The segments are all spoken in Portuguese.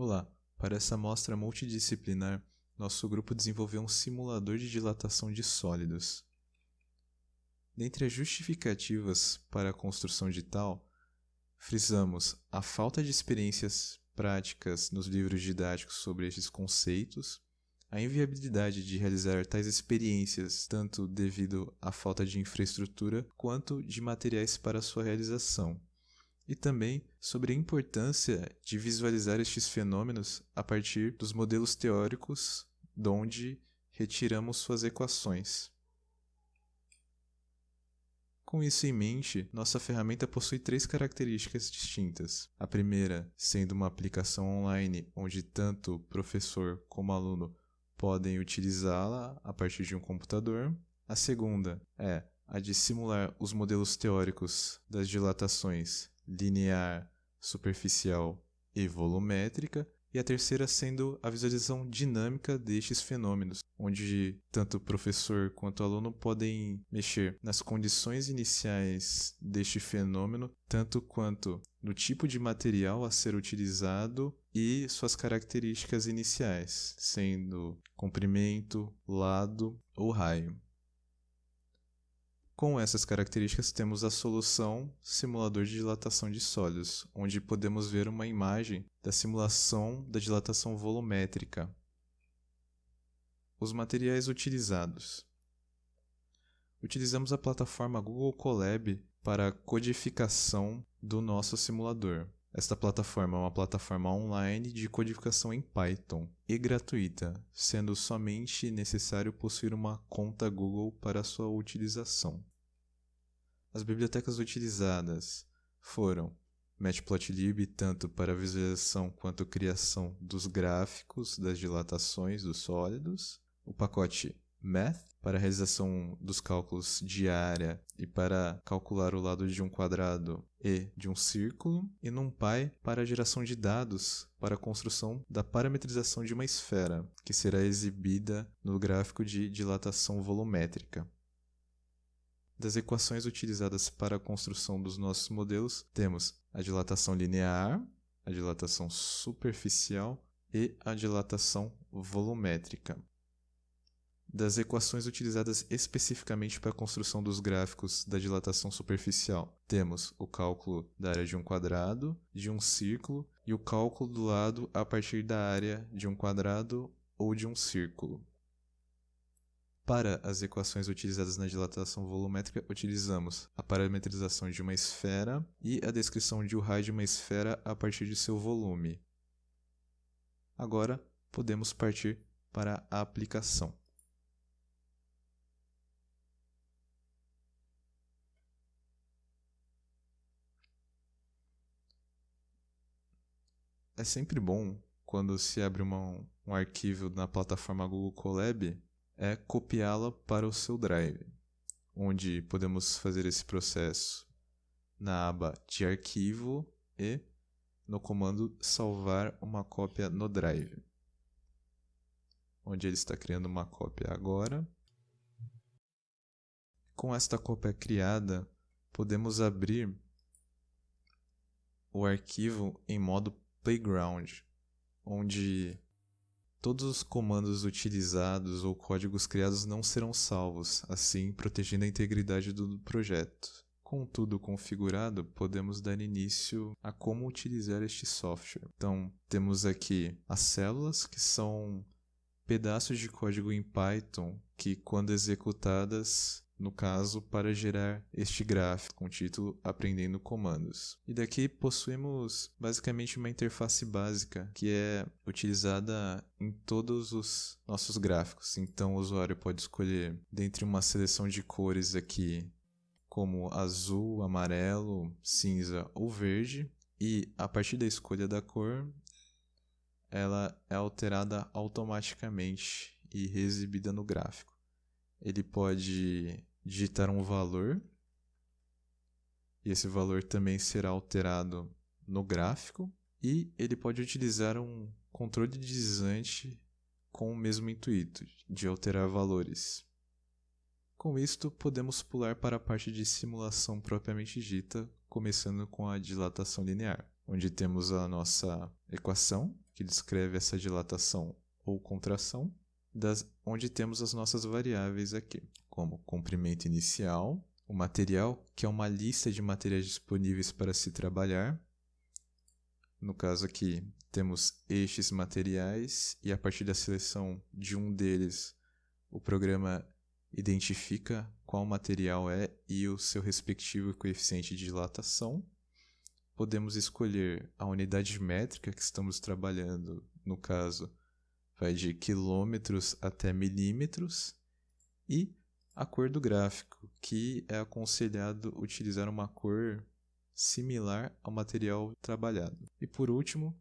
Olá, para essa amostra multidisciplinar, nosso grupo desenvolveu um simulador de dilatação de sólidos. Dentre as justificativas para a construção de tal, frisamos a falta de experiências práticas nos livros didáticos sobre estes conceitos, a inviabilidade de realizar tais experiências tanto devido à falta de infraestrutura quanto de materiais para sua realização, e também sobre a importância de visualizar estes fenômenos a partir dos modelos teóricos de onde retiramos suas equações. Com isso em mente, nossa ferramenta possui 3 características distintas. A primeira sendo uma aplicação online onde tanto professor como aluno podem utilizá-la a partir de um computador. A segunda é a de simular os modelos teóricos das dilatações linear, superficial e volumétrica. E a terceira sendo a visualização dinâmica destes fenômenos, onde tanto o professor quanto o aluno podem mexer nas condições iniciais deste fenômeno, tanto quanto no tipo de material a ser utilizado e suas características iniciais, sendo comprimento, lado ou raio. Com essas características, temos a solução simulador de dilatação de sólidos, onde podemos ver uma imagem da simulação da dilatação volumétrica. Os materiais utilizados. Utilizamos a plataforma Google Colab para a codificação do nosso simulador. Esta plataforma é uma plataforma online de codificação em Python e gratuita, sendo somente necessário possuir uma conta Google para sua utilização. As bibliotecas utilizadas foram Matplotlib, tanto para visualização quanto criação dos gráficos das dilatações dos sólidos, o pacote Math, para a realização dos cálculos de área e para calcular o lado de um quadrado e de um círculo, e NumPy para a geração de dados para a construção da parametrização de uma esfera, que será exibida no gráfico de dilatação volumétrica. Das equações utilizadas para a construção dos nossos modelos, temos a dilatação linear, a dilatação superficial e a dilatação volumétrica. Das equações utilizadas especificamente para a construção dos gráficos da dilatação superficial, temos o cálculo da área de um quadrado, de um círculo e o cálculo do lado a partir da área de um quadrado ou de um círculo. Para as equações utilizadas na dilatação volumétrica, utilizamos a parametrização de uma esfera e a descrição de um raio de uma esfera a partir de seu volume. Agora, podemos partir para a aplicação. É sempre bom, quando se abre um arquivo na plataforma Google Colab, é copiá-la para o seu Drive, onde podemos fazer esse processo na aba de arquivo e no comando salvar uma cópia no Drive, onde ele está criando uma cópia agora. Com esta cópia criada, podemos abrir o arquivo em modo Playground, onde todos os comandos utilizados ou códigos criados não serão salvos, assim protegendo a integridade do projeto. Com tudo configurado, podemos dar início a como utilizar este software. Então, temos aqui as células, que são pedaços de código em Python que, quando executadas, no caso, para gerar este gráfico com o título Aprendendo Comandos. E daqui possuímos basicamente uma interface básica que é utilizada em todos os nossos gráficos. Então o usuário pode escolher dentre uma seleção de cores aqui, como azul, amarelo, cinza ou verde, e a partir da escolha da cor, ela é alterada automaticamente e reexibida no gráfico. Ele pode digitar um valor, e esse valor também será alterado no gráfico, e ele pode utilizar um controle deslizante com o mesmo intuito, de alterar valores. Com isto, podemos pular para a parte de simulação propriamente dita, começando com a dilatação linear, onde temos a nossa equação, que descreve essa dilatação ou contração, onde temos as nossas variáveis aqui, como comprimento inicial, o material, que é uma lista de materiais disponíveis para se trabalhar. No caso aqui, temos estes materiais e a partir da seleção de um deles, o programa identifica qual material é e o seu respectivo coeficiente de dilatação. Podemos escolher a unidade métrica que estamos trabalhando, no caso, vai de quilômetros até milímetros, e a cor do gráfico, que é aconselhado utilizar uma cor similar ao material trabalhado. E por último,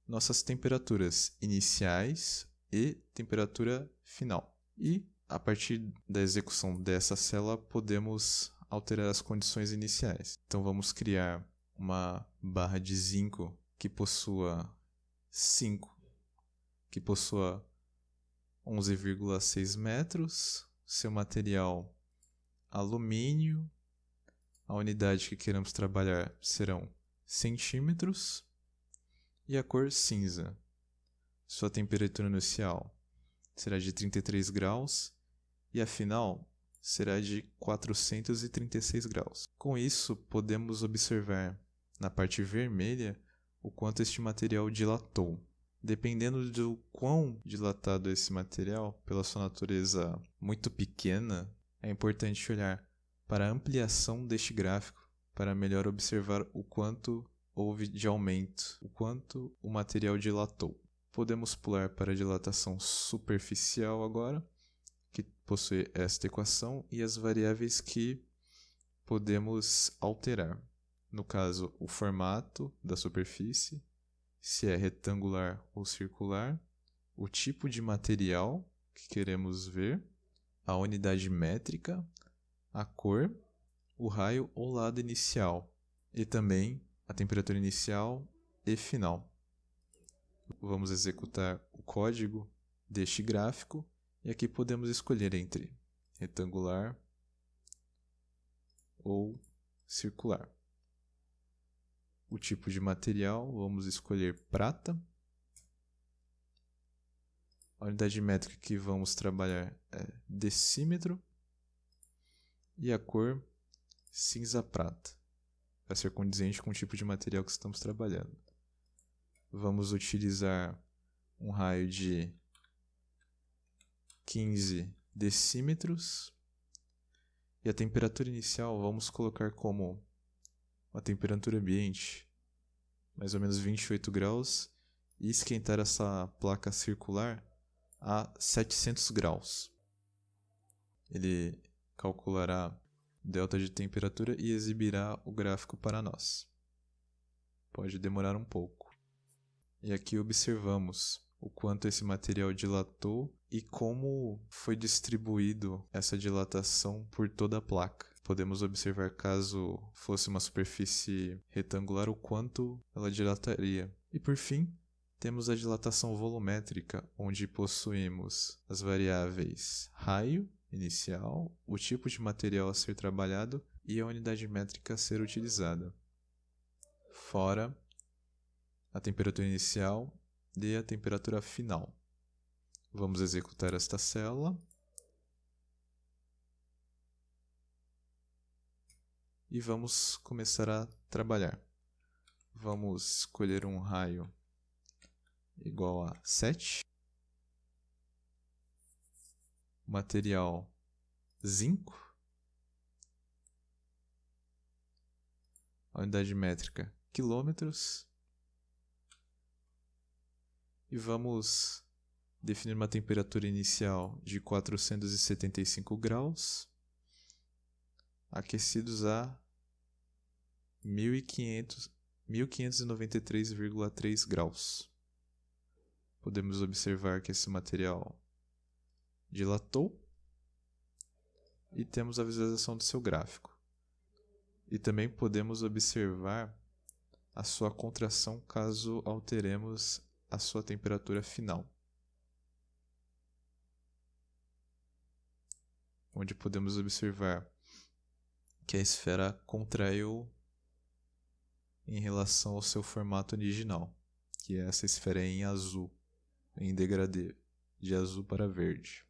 nossas temperaturas iniciais e temperatura final. E a partir da execução dessa célula, podemos alterar as condições iniciais. Então vamos criar uma barra de zinco que possua 11,6 metros, seu material alumínio, a unidade que queremos trabalhar serão centímetros e a cor cinza. Sua temperatura inicial será de 33 graus e a final será de 436 graus. Com isso, podemos observar na parte vermelha o quanto este material dilatou. Dependendo do quão dilatado é esse material, pela sua natureza muito pequena, é importante olhar para a ampliação deste gráfico para melhor observar o quanto houve de aumento, o quanto o material dilatou. Podemos pular para a dilatação superficial agora, que possui esta equação e as variáveis que podemos alterar. No caso, o formato da superfície, se é retangular ou circular, o tipo de material que queremos ver, a unidade métrica, a cor, o raio ou lado inicial e também a temperatura inicial e final. Vamos executar o código deste gráfico e aqui podemos escolher entre retangular ou circular. O tipo de material, vamos escolher prata. A unidade métrica que vamos trabalhar é decímetro. E a cor cinza prata, para ser condizente com o tipo de material que estamos trabalhando. Vamos utilizar um raio de 15 decímetros. E a temperatura inicial vamos colocar como a temperatura ambiente, mais ou menos 28 graus, e esquentar essa placa circular a 700 graus. Ele calculará delta de temperatura e exibirá o gráfico para nós. Pode demorar um pouco. E aqui observamos o quanto esse material dilatou e como foi distribuído essa dilatação por toda a placa. Podemos observar, caso fosse uma superfície retangular, o quanto ela dilataria. E por fim, temos a dilatação volumétrica, onde possuímos as variáveis raio inicial, o tipo de material a ser trabalhado e a unidade métrica a ser utilizada, fora a temperatura inicial e a temperatura final. Vamos executar esta célula e vamos começar a trabalhar. Vamos escolher um raio igual a 7. Material zinco. A unidade métrica quilômetros. E vamos definir uma temperatura inicial de 475 graus, aquecidos a 1593,3 graus. Podemos observar que esse material dilatou e temos a visualização do seu gráfico. E também podemos observar a sua contração caso alteremos a sua temperatura final, onde podemos observar que a esfera contraiu em relação ao seu formato original, que é essa esfera em azul, em degradê, de azul para verde.